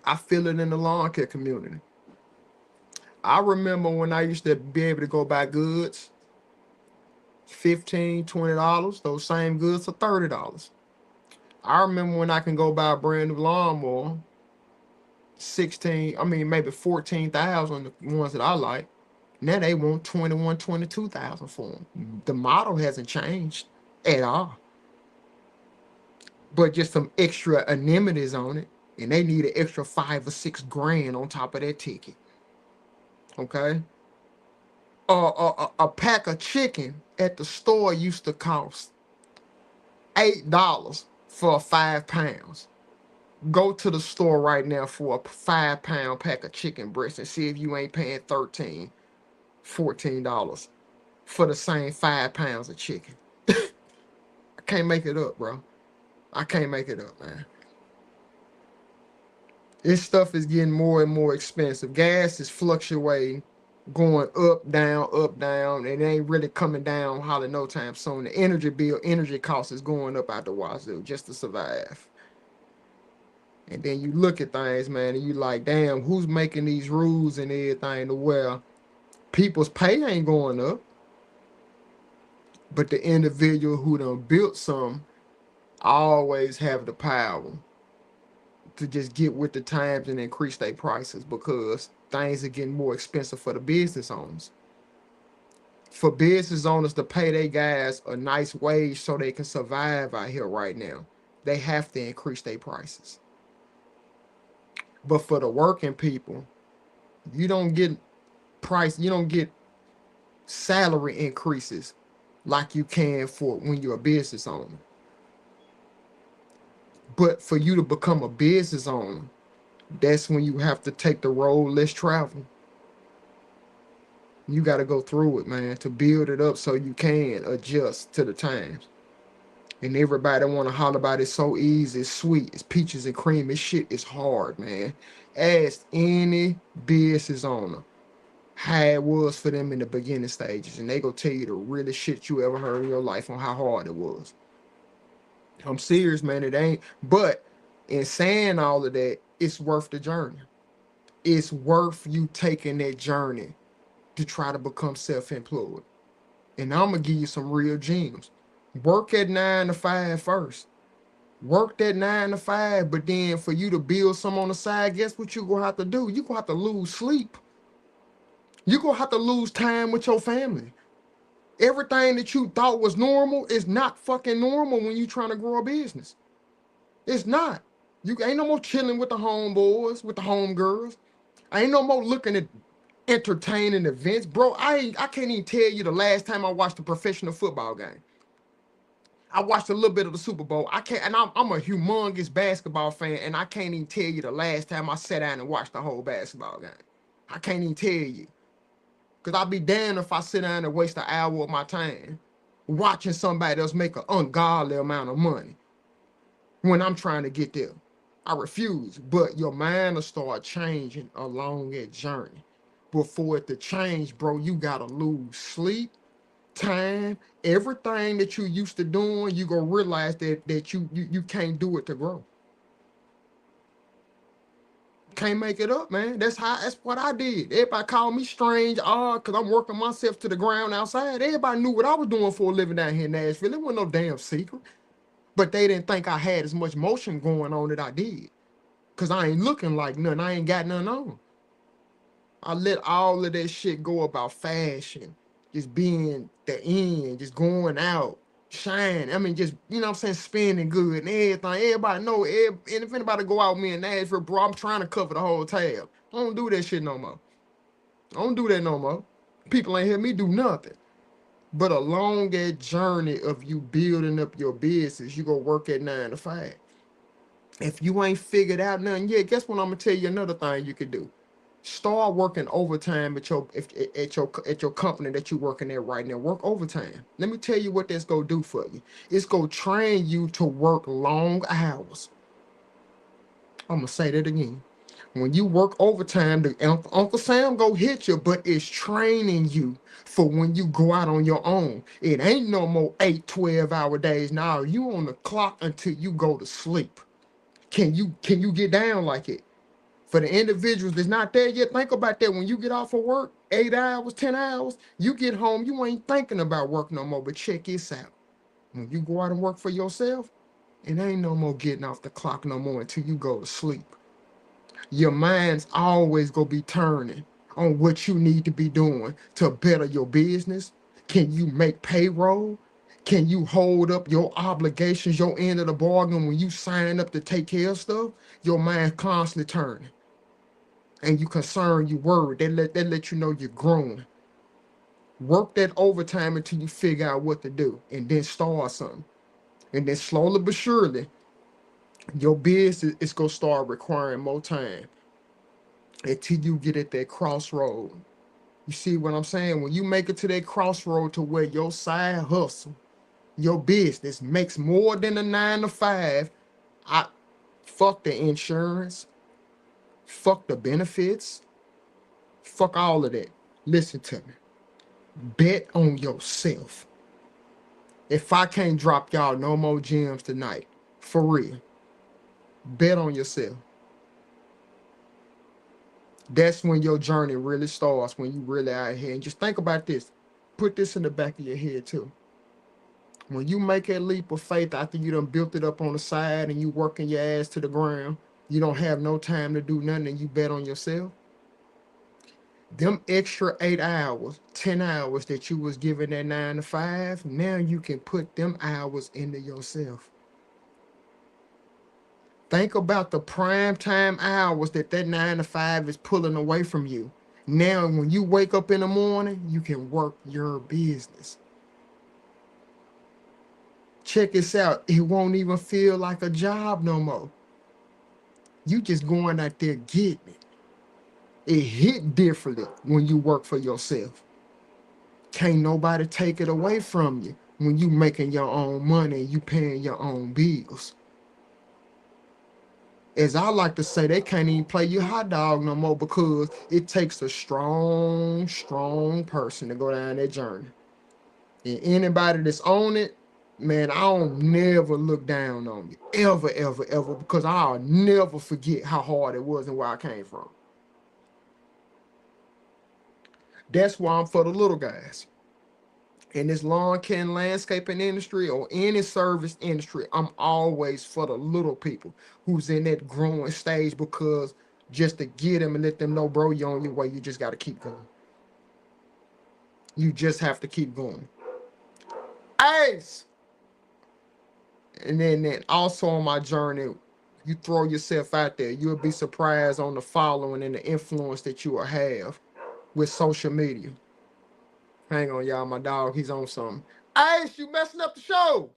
I feel it in the lawn care community. I remember when I used to be able to go buy goods, $15, $20, those same goods for $30. I remember when I can go buy a brand new lawnmower, maybe 14,000, the ones that I like. Now they want 21, 22,000 for them. The model hasn't changed at all. But just some extra amenities on it, and they need an extra $5 or $6 grand on top of that ticket. Okay? A pack of chicken at the store used to cost $8 for 5 pounds. Go to the store right now for a 5-pound pack of chicken breast and see if you ain't paying $13, $14 for the same 5 pounds of chicken. I can't make it up, bro. I can't make it up, man. This stuff is getting more and more expensive. Gas is fluctuating, going up, down, and it ain't really coming down hardly no time soon. The energy cost is going up out the wazoo just to survive. And then you look at things, man, and you like, damn, who's making these rules and everything to where people's pay ain't going up? But the individual who done built some always have the power to just get with the times and increase their prices because things are getting more expensive for the business owners. For business owners to pay their guys a nice wage so they can survive out here right now, they have to increase their prices. But for the working people, you don't get you don't get salary increases like you can for when you're a business owner. But for you to become a business owner, that's when you have to take the road less traveled. You got to go through it, man, to build it up so you can adjust to the times. And everybody want to holler about it's so easy, it's sweet, it's peaches and cream. This shit is hard, man. Ask any business owner how it was for them in the beginning stages, and they go tell you the realest shit you ever heard in your life on how hard it was. I'm serious, man. It ain't. But in saying all of that, it's worth the journey. It's worth you taking that journey to try to become self-employed. And I'm gonna give you some real gems. Work at 9 to 5 first. Work that 9 to 5, but then for you to build some on the side, guess what you're gonna have to do? You're gonna have to lose sleep. You're gonna have to lose time with your family. Everything that you thought was normal is not fucking normal when you're trying to grow a business. It's not. You ain't no more chilling with the homeboys, with the homegirls. I ain't no more looking at entertaining events. Bro, I can't even tell you the last time I watched a professional football game. I watched a little bit of the Super Bowl. I can't, and I'm a humongous basketball fan, and I can't even tell you the last time I sat down and watched the whole basketball game. I can't even tell you. Because I'd be damned if I sit down and waste an hour of my time watching somebody else make an ungodly amount of money when I'm trying to get there. I refuse. But your mind will start changing along that journey. Before it to change, bro, you gotta lose sleep, time, everything that you used to doing. You gonna realize that you can't do it to grow. Can't make it up, man. That's what I did. Everybody called me strange, odd, because I'm working myself to the ground outside. Everybody knew what I was doing for a living down here in Nashville. It wasn't no damn secret. But they didn't think I had as much motion going on that I did. Because I ain't looking like nothing. I ain't got nothing on. I let all of that shit go about fashion, just being the end, just going out, shine. I mean, just, you know what I'm saying, spending good and everything. Everybody know, and if anybody go out with me in Nashville, bro, I'm trying to cover the whole tab. I don't do that shit no more. I don't do that no more. People ain't hear me do nothing. But along that journey of you building up your business, you go work at 9 to 5. If you ain't figured out nothing yet, guess what I'm gonna tell you another thing you could do. Start working overtime at your company that you're working at right now. Work overtime. Let me tell you what that's gonna do for you. It's gonna train you to work long hours. I'm gonna say that again. When you work overtime, the Uncle Sam go hit you, but it's training you for when you go out on your own. It ain't no more 8, 12-hour days. Now you on the clock until you go to sleep. Can you get down like it? For the individuals that's not there yet, think about that. When you get off of work, 8 hours, 10 hours, you get home, you ain't thinking about work no more. But check this out. When you go out and work for yourself, it ain't no more getting off the clock no more until you go to sleep. Your mind's always gonna be turning on what you need to be doing to better your business. Can you make payroll? Can you hold up your obligations, your end of the bargain when you sign up to take care of stuff? Your mind constantly turning. And you concerned, you worried. They let you know you're growing. Work that overtime until you figure out what to do, and then start something. And then slowly but surely, your business is gonna start requiring more time until you get at that crossroad. You see what I'm saying? When you make it to that crossroad to where your side hustle, your business makes more than a 9 to 5, I fuck the insurance, fuck the benefits, fuck all of that. Listen to me. Bet on yourself. If I can't drop y'all no more gems tonight, for real, bet on yourself. That's when your journey really starts, when you really out here. And just think about this. Put this in the back of your head too. When you make that leap of faith after you done built it up on the side and you working your ass to the ground, you don't have no time to do nothing and you bet on yourself. Them extra 8 hours, 10 hours that you was given that 9 to 5, now you can put them hours into yourself. Think about the prime time hours that 9 to 5 is pulling away from you. Now, when you wake up in the morning, you can work your business. Check this out. It won't even feel like a job no more. You just going out there getting it. It hit differently when you work for yourself. Can't nobody take it away from you when you making your own money and you paying your own bills. As I like to say, they can't even play you hot dog no more because it takes a strong, strong person to go down that journey. And anybody that's on it, man, I don't never look down on you. Ever, ever, ever. Because I'll never forget how hard it was and where I came from. That's why I'm for the little guys. In this lawn care and landscaping industry or any service industry, I'm always for the little people who's in that growing stage, because just to get them and let them know, bro, you're on your way. You just got to keep going. You just have to keep going. Ace! And then also on my journey, you throw yourself out there. You'll be surprised on the following and the influence that you will have with social media. Hang on, y'all. My dog, he's on something. Ace, you messing up the show.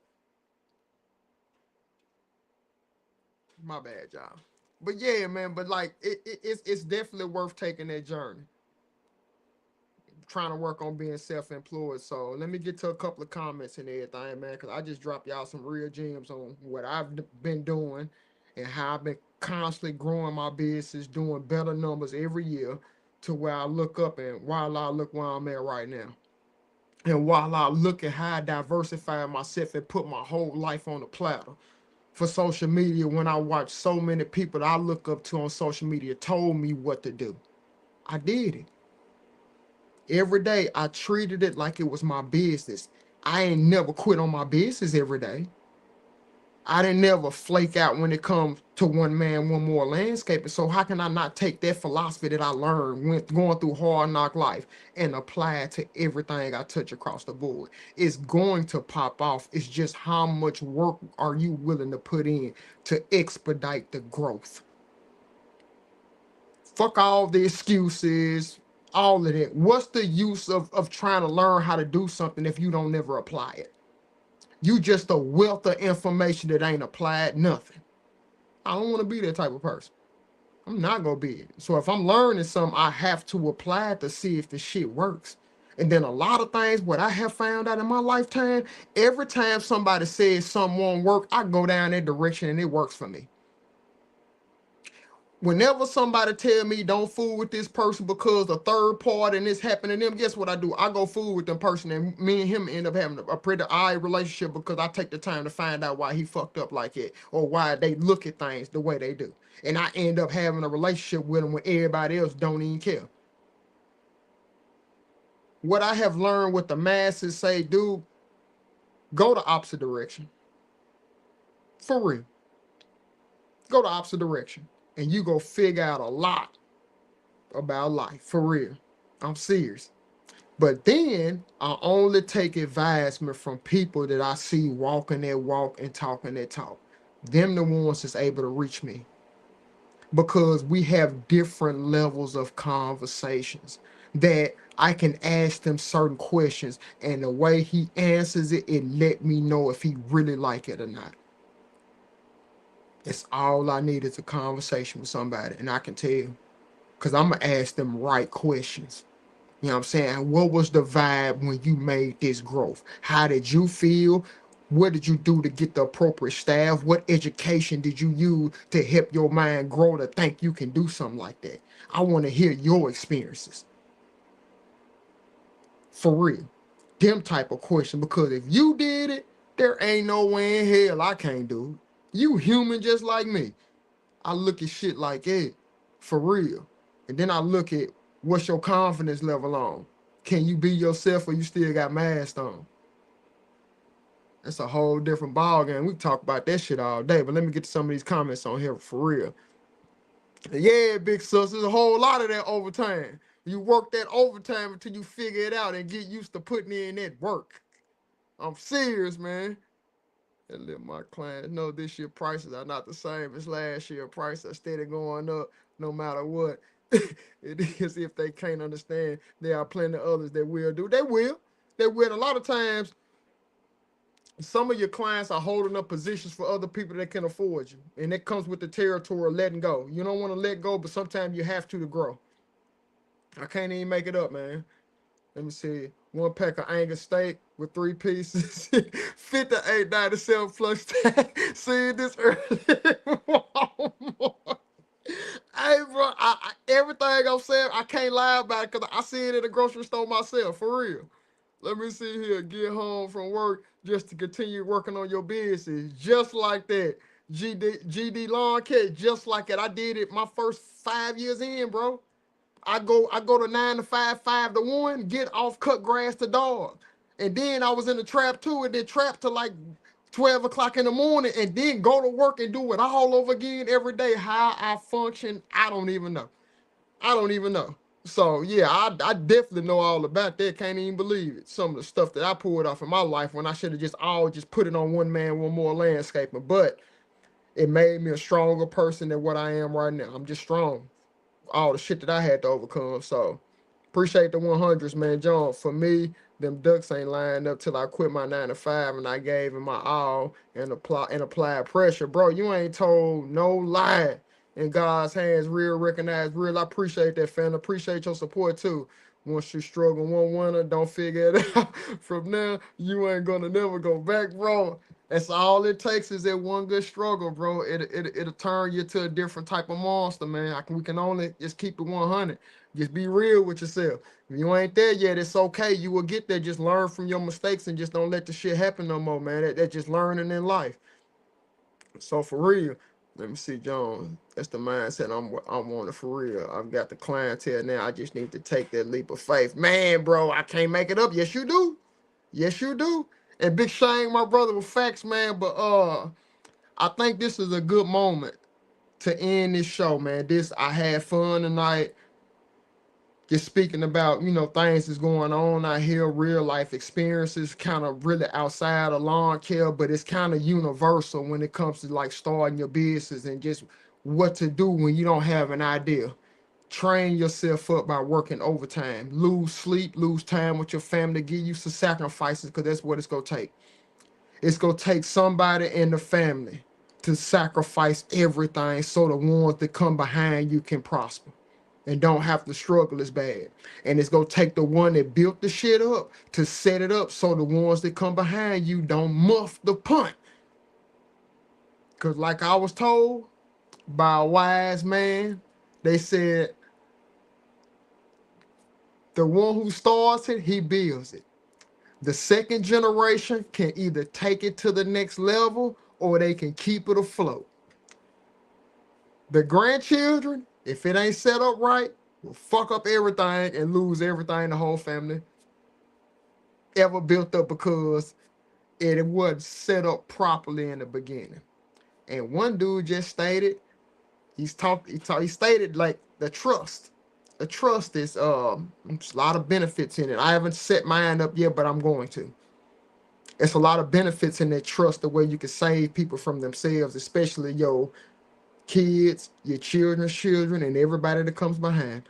My bad, y'all. But yeah, man, but like it's definitely worth taking that journey. Trying to work on being self-employed. So let me get to a couple of comments and everything, man, because I just dropped y'all some real gems on what I've been doing and how I've been constantly growing my business, doing better numbers every year to where I look up and while I look where I'm at right now. And while I look at how I diversify myself and put my whole life on the platter for social media, when I watch so many people that I look up to on social media told me what to do, I did it. Every day I treated it like it was my business. I ain't never quit on my business every day. I didn't never flake out when it comes to one man, one more landscaping. So how can I not take that philosophy that I learned when going through hard knock life and apply it to everything I touch across the board? It's going to pop off. It's just how much work are you willing to put in to expedite the growth? Fuck all the excuses, all of that. What's the use of trying to learn how to do something if you don't never apply it? You just a wealth of information that ain't applied nothing. I don't want to be that type of person. I'm not gonna be it. So if I'm learning something, I have to apply it to see if the shit works. And then a lot of things, what I have found out in my lifetime, every time somebody says something won't work, I go down that direction and it works for me. Whenever somebody tell me don't fool with this person because the third party and this happened to them, guess what I do? I go fool with them person, and me and him end up having a pretty eye relationship because I take the time to find out why he fucked up like it or why they look at things the way they do. And I end up having a relationship with them when everybody else don't even care. What I have learned what the masses say, dude, go the opposite direction. For real. Go the opposite direction. And you go figure out a lot about life. For real. I'm serious. But then I only take advisement from people that I see walking that walk and talking that talk. Them the ones that's able to reach me. Because we have different levels of conversations that I can ask them certain questions, and the way he answers it, it let me know if he really like it or not. It's all I need is a conversation with somebody, and I can tell, because I'm going to ask them right questions. You know what I'm saying? What was the vibe when you made this growth? How did you feel? What did you do to get the appropriate staff? What education did you use to help your mind grow to think you can do something like that? I want to hear your experiences. For real. Them type of question. Because if you did it, there ain't no way in hell I can't do it. You human just like me. I look at shit like it. For real. And then I look at what's your confidence level on. Can you be yourself or you still got mask on? That's a whole different ball game. We talk about that shit all day, but let me get to some of these comments on here for real. Yeah, big sis, there's a whole lot of that overtime. You work that overtime until you figure it out and get used to putting in that work. I'm serious, man. And let my clients know this year prices are not the same as last year. Prices are steady going up no matter what. It is if they can't understand. There are plenty of others that will do. They will. They will. A lot of times, some of your clients are holding up positions for other people that can afford you. And that comes with the territory of letting go. You don't want to let go, but sometimes you have to grow. I can't even make it up, man. Let me see. 1 pack of Angus steak with 3 pieces. 58.97 plus tax. See this early. Hey, bro, everything I'm saying, I can't lie about it because I see it in the grocery store myself, for real. Let me see here. Get home from work just to continue working on your business. Just like that. GD Lawn Care, just like that. I did it my first 5 years in, bro. I go to 9 to 5, 5 to 1, get off, cut grass to dog. And then I was in the trap too, and then trap to like 12 o'clock in the morning, and then go to work and do it all over again every day. How I function, I don't even know. I don't even know. So yeah, I definitely know all about that. Can't even believe it. Some of the stuff that I pulled off in my life when I should have just put it on one man, one more landscaping. But it made me a stronger person than what I am right now. I'm just strong. All the shit that I had to overcome. So appreciate the 100s, man. John, for me, them ducks ain't lined up till I quit my 9 to 5 and I gave him my all and applied pressure. Bro, you ain't told no lie. In God's hands, real, recognized, real. I appreciate that, fan. Appreciate your support too. Once you struggle one winter, don't figure it out. From now, you ain't gonna never go back, bro. That's all it takes is that one good struggle, bro. It'll turn you to a different type of monster, man. We can only just keep it 100. Just be real with yourself. If you ain't there yet, it's okay. You will get there. Just learn from your mistakes and just don't let the shit happen no more, man. That's just learning in life. So for real, let me see, John. That's the mindset I'm on it for real. I've got the clientele now. I just need to take that leap of faith. Man, bro, I can't make it up. Yes, you do. Yes, you do. And big shame, my brother, with facts, man. But I think this is a good moment to end this show, man. I had fun tonight. Just speaking about, things that's going on out here, real life experiences, kind of really outside of lawn care, but it's kind of universal when it comes to like starting your business and just what to do when you don't have an idea. Train yourself up by working overtime. Lose sleep, lose time with your family, give you some sacrifices because that's what it's going to take. It's going to take somebody in the family to sacrifice everything so the ones that come behind you can prosper and don't have to struggle as bad. And it's going to take the one that built the shit up to set it up so the ones that come behind you don't muff the punt. Because like I was told by a wise man, they said, the one who starts it, he builds it. The second generation can either take it to the next level or they can keep it afloat. The grandchildren, if it ain't set up right, will fuck up everything and lose everything the whole family ever built up because it wasn't set up properly in the beginning. And one dude just stated, he stated like the trust. The trust is there's a lot of benefits in it. I haven't set mine up yet, but I'm going to. It's a lot of benefits in that trust, the way you can save people from themselves, especially your kids, your children's children, and everybody that comes behind.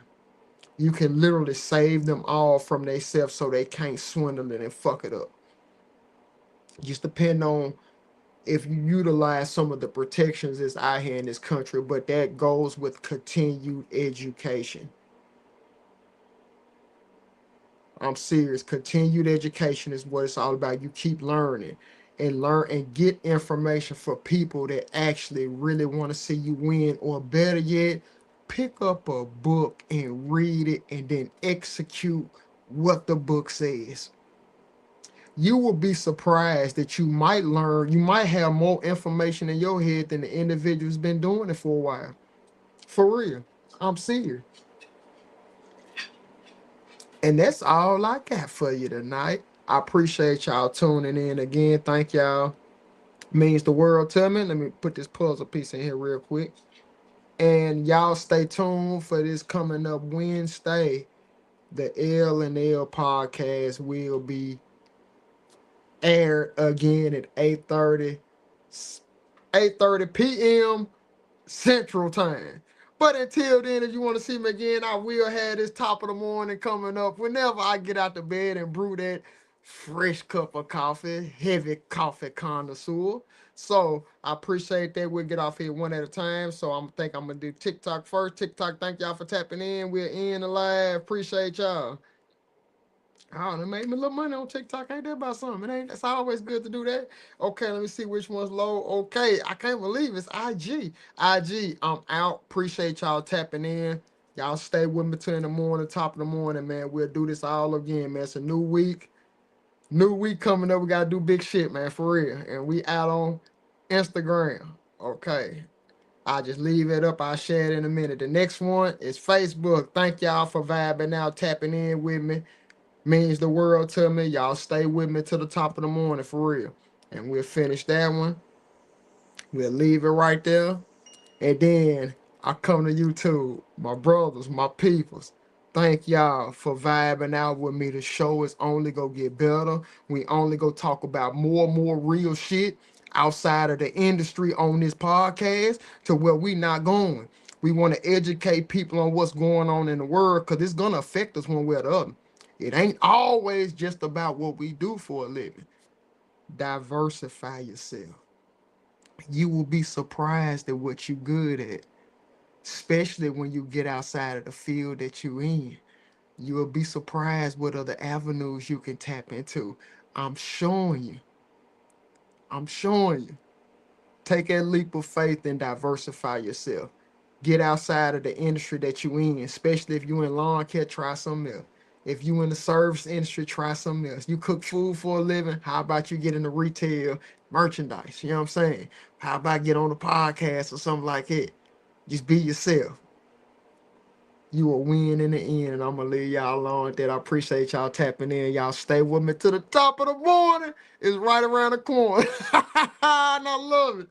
You can literally save them all from themselves so they can't swindle it and fuck it up. Just depend on if you utilize some of the protections that's out here in this country, but that goes with continued education. I'm serious. Continued education is what it's all about. You keep learning and learn and get information for people that actually really want to see you win, or better yet, pick up a book and read it and then execute what the book says. You will be surprised that you might have more information in your head than the individual's been doing it for a while. For real. I'm serious. And that's all I got for you tonight. I appreciate y'all tuning in again. Thank y'all. Means the world to me. Let me put this puzzle piece in here real quick. And y'all stay tuned for this coming up Wednesday. The L and L podcast will be aired again at 8:30 p.m. Central Time. But until then, if you want to see me again, I will have this top of the morning coming up whenever I get out the bed and brew that fresh cup of coffee, heavy coffee connoisseur. So I appreciate that. We'll get off here one at a time. So I'm gonna do TikTok first. TikTok, thank y'all for tapping in. We're in the live. Appreciate y'all. Oh, they made me a little money on TikTok. Ain't that about something? It ain't. It's always good to do that. Okay, let me see which one's low. Okay, I can't believe it's IG. IG, I'm out. Appreciate y'all tapping in. Y'all stay with me till in the morning, top of the morning, man. We'll do this all again, man. It's a new week. New week coming up. We gotta do big shit, man, for real. And we out on Instagram. Okay. I'll just leave it up. I'll share it in a minute. The next one is Facebook. Thank y'all for vibing out, tapping in with me. Means the world to me. Y'all stay with me till the top of the morning for real. And we'll finish that one. We'll leave it right there. And then I come to YouTube, my brothers, my peoples. Thank y'all for vibing out with me. The show is only gonna get better. We only gonna talk about more and more real shit outside of the industry on this podcast to where we not going. We want to educate people on what's going on in the world because it's gonna affect us one way or the other. It ain't always just about what we do for a living. Diversify yourself. You will be surprised at what you good at, especially when you get outside of the field that you in. You will be surprised what other avenues you can tap into. I'm showing you. I'm showing you. Take that leap of faith and diversify yourself. Get outside of the industry that you in, especially if you in lawn care, try something else. If you in the service industry, try something else. You cook food for a living, how about you get into retail merchandise? You know what I'm saying? How about get on a podcast or something like that? Just be yourself. You will win in the end, and I'm gonna leave y'all alone with that. I appreciate y'all tapping in. Y'all stay with me to the top of the morning. It's right around the corner. And I love it.